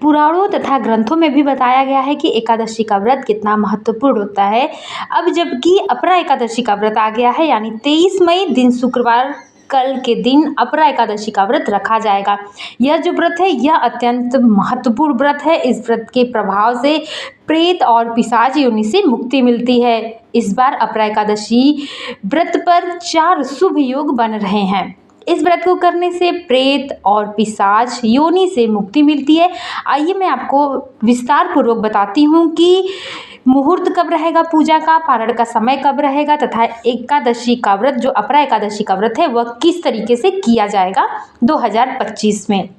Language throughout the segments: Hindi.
पुराणों तथा ग्रंथों में भी बताया गया है कि एकादशी का व्रत कितना महत्वपूर्ण होता है। अब जबकि अपरा एकादशी का व्रत आ गया है, यानी 23 मई दिन शुक्रवार कल के दिन अपरा एकादशी का व्रत रखा जाएगा। यह जो व्रत है यह अत्यंत महत्वपूर्ण व्रत है। इस व्रत के प्रभाव से प्रेत और पिशाच योनि से मुक्ति मिलती है। इस बार अपरा एकादशी व्रत पर 4 शुभ योग बन रहे हैं। इस व्रत को करने से प्रेत और पिशाच योनि से मुक्ति मिलती है। आइए मैं आपको विस्तार पूर्वक बताती हूँ कि मुहूर्त कब रहेगा पूजा का, पारण का समय कब रहेगा तथा एकादशी का व्रत जो अपरा एकादशी का व्रत है वह किस तरीके से किया जाएगा 2025 में।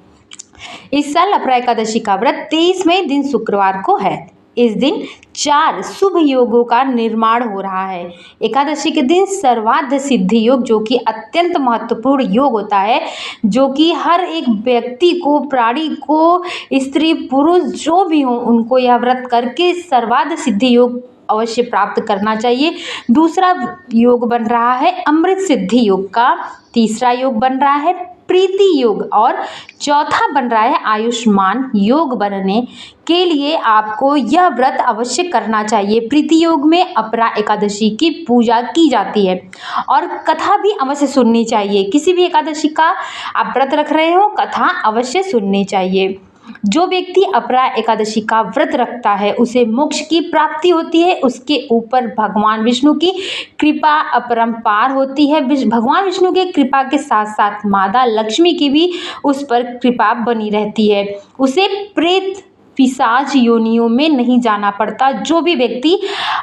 इस साल अपरा एकादशी का व्रत 23 मई दिन शुक्रवार को है। इस दिन 4 शुभ योगों का निर्माण हो रहा है। एकादशी के दिन सर्वार्थ सिद्धि योग जो कि अत्यंत महत्वपूर्ण योग होता है, जो कि हर एक व्यक्ति को, प्राणी को, स्त्री पुरुष जो भी हो उनको यह व्रत करके सर्वार्थ सिद्धि योग अवश्य प्राप्त करना चाहिए। दूसरा योग बन रहा है अमृत सिद्धि योग का, तीसरा योग बन रहा है प्रीति योग और चौथा बन रहा है आयुष्मान योग। बनने के लिए आपको यह व्रत अवश्य करना चाहिए। प्रीति योग में अपरा एकादशी की पूजा की जाती है और कथा भी अवश्य सुननी चाहिए। किसी भी एकादशी का आप व्रत रख रहे हो, कथा अवश्य सुननी चाहिए। जो व्यक्ति अपरा एकादशी का व्रत रखता है उसे मोक्ष की प्राप्ति होती है। उसके ऊपर भगवान विष्णु की कृपा अपरंपार होती है। भगवान विष्णु की कृपा के साथ साथ माता लक्ष्मी की भी उस पर कृपा बनी रहती है। उसे प्रेत पिशाच योनियों में नहीं जाना पड़ता जो भी व्यक्ति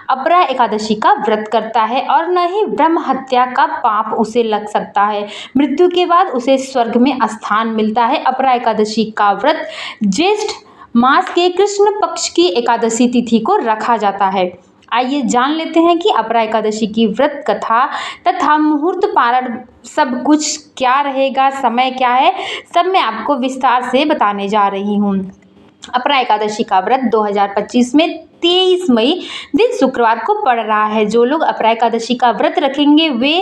अपरा एकादशी का व्रत करता है, और न ही ब्रह्म हत्या का पाप उसे लग सकता है। मृत्यु के बाद उसे स्वर्ग में स्थान मिलता है। अपरा एकादशी का व्रत ज्येष्ठ मास के कृष्ण पक्ष की एकादशी तिथि को रखा जाता है। आइए जान लेते हैं कि अपरा एकादशी की व्रत कथा तथा मुहूर्त पारण सब कुछ क्या रहेगा, समय क्या है, सब मैं आपको विस्तार से बताने जा रही हूँ। अपरा एकादशी का व्रत 2025 में 23 मई दिन शुक्रवार को पड़ रहा है। जो लोग अपरा एकादशी का व्रत रखेंगे वे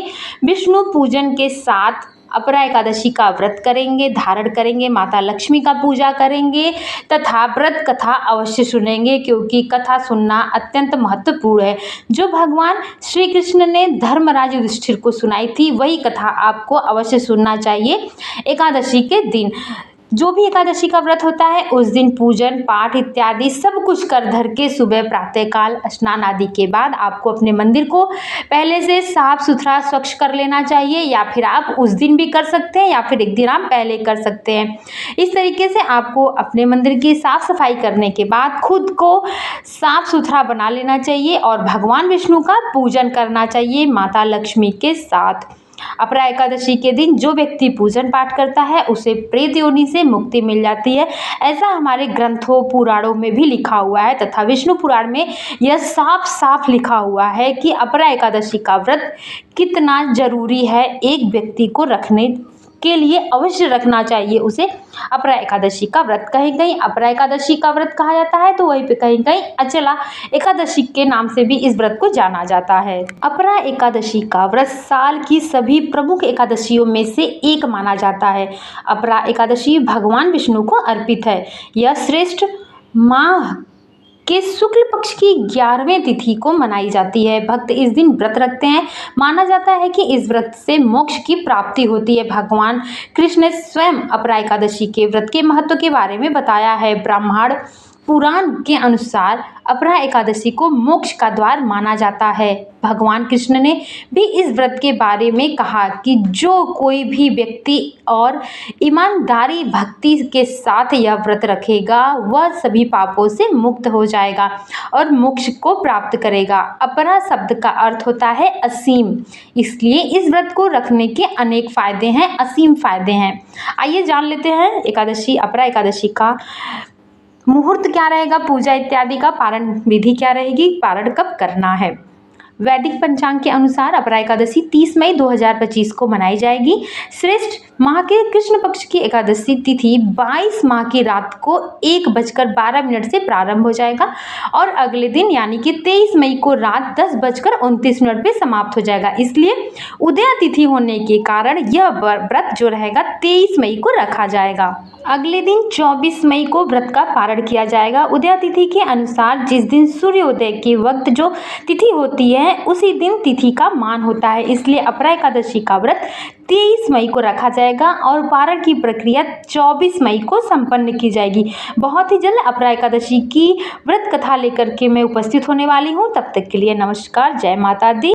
विष्णु पूजन के साथ अपरा एकादशी का व्रत करेंगे, धारण करेंगे, माता लक्ष्मी का पूजा करेंगे तथा व्रत कथा अवश्य सुनेंगे, क्योंकि कथा सुनना अत्यंत महत्वपूर्ण है। जो भगवान श्री कृष्ण ने धर्मराज युधिष्ठिर को सुनाई थी वही कथा आपको अवश्य सुनना चाहिए। एकादशी के दिन जो भी एकादशी का व्रत होता है उस दिन पूजन पाठ इत्यादि सब कुछ कर धर के सुबह प्रातःकाल स्नान आदि के बाद आपको अपने मंदिर को पहले से साफ सुथरा स्वच्छ कर लेना चाहिए, या फिर आप उस दिन भी कर सकते हैं या फिर एक दिन आप पहले कर सकते हैं। इस तरीके से आपको अपने मंदिर की साफ सफाई करने के बाद खुद को साफ सुथरा बना लेना चाहिए और भगवान विष्णु का पूजन करना चाहिए माता लक्ष्मी के साथ। अपरा एकादशी के दिन जो व्यक्ति पूजन पाठ करता है उसे प्रेत योनि से मुक्ति मिल जाती है। ऐसा हमारे ग्रंथों पुराणों में भी लिखा हुआ है तथा विष्णु पुराण में यह साफ साफ लिखा हुआ है कि अपरा एकादशी का व्रत कितना जरूरी है। एक व्यक्ति को रखने के लिए अवश्य रखना चाहिए उसे अपरा एकादशी का व्रत। कहीं कहीं अपरा एकादशी का व्रत कहा जाता है तो वहीं पे कहीं कहीं अचला एकादशी के नाम से भी इस व्रत को जाना जाता है। अपरा एकादशी का व्रत साल की सभी प्रमुख एकादशियों में से एक माना जाता है। अपरा एकादशी भगवान विष्णु को अर्पित है। यह श्रेष्ठ माह के शुक्ल पक्ष की 11वें तिथि को मनाई जाती है। भक्त इस दिन व्रत रखते हैं। माना जाता है कि इस व्रत से मोक्ष की प्राप्ति होती है। भगवान कृष्ण ने स्वयं अपरा एकादशी के व्रत के महत्व के बारे में बताया है। ब्राह्मण पुराण के अनुसार अपरा एकादशी को मोक्ष का द्वार माना जाता है। भगवान कृष्ण ने भी इस व्रत के बारे में कहा कि जो कोई भी व्यक्ति और ईमानदारी भक्ति के साथ यह व्रत रखेगा वह सभी पापों से मुक्त हो जाएगा और मोक्ष को प्राप्त करेगा। अपरा शब्द का अर्थ होता है असीम, इसलिए इस व्रत को रखने के अनेक फायदे हैं, असीम फायदे हैं। आइए जान लेते हैं एकादशी अपरा एकादशी का मुहूर्त क्या रहेगा, पूजा इत्यादि का पारण विधि क्या रहेगी, पारण कब करना है। वैदिक पंचांग के अनुसार अपरा एकादशी 30 मई 2025 को मनाई जाएगी। श्रेष्ठ माह के कृष्ण पक्ष की एकादशी तिथि 22 माह की रात को 1:12 से प्रारंभ हो जाएगा और अगले दिन यानी कि 23 मई को रात 10:29 पे समाप्त हो जाएगा। इसलिए उदया तिथि होने के कारण यह व्रत जो रहेगा 23 मई को रखा जाएगा। अगले दिन 24 मई को व्रत का पारण किया जाएगा। उदया तिथि के अनुसार जिस दिन सूर्योदय के वक्त जो तिथि होती है उसी दिन तिथि का मान होता है, इसलिए अपरा एकादशी का व्रत 23 मई को रखा जाएगा और पारण की प्रक्रिया 24 मई को संपन्न की जाएगी। बहुत ही जल्द अपरा एकादशी की व्रत कथा लेकर के मैं उपस्थित होने वाली हूँ। तब तक के लिए नमस्कार, जय माता दी।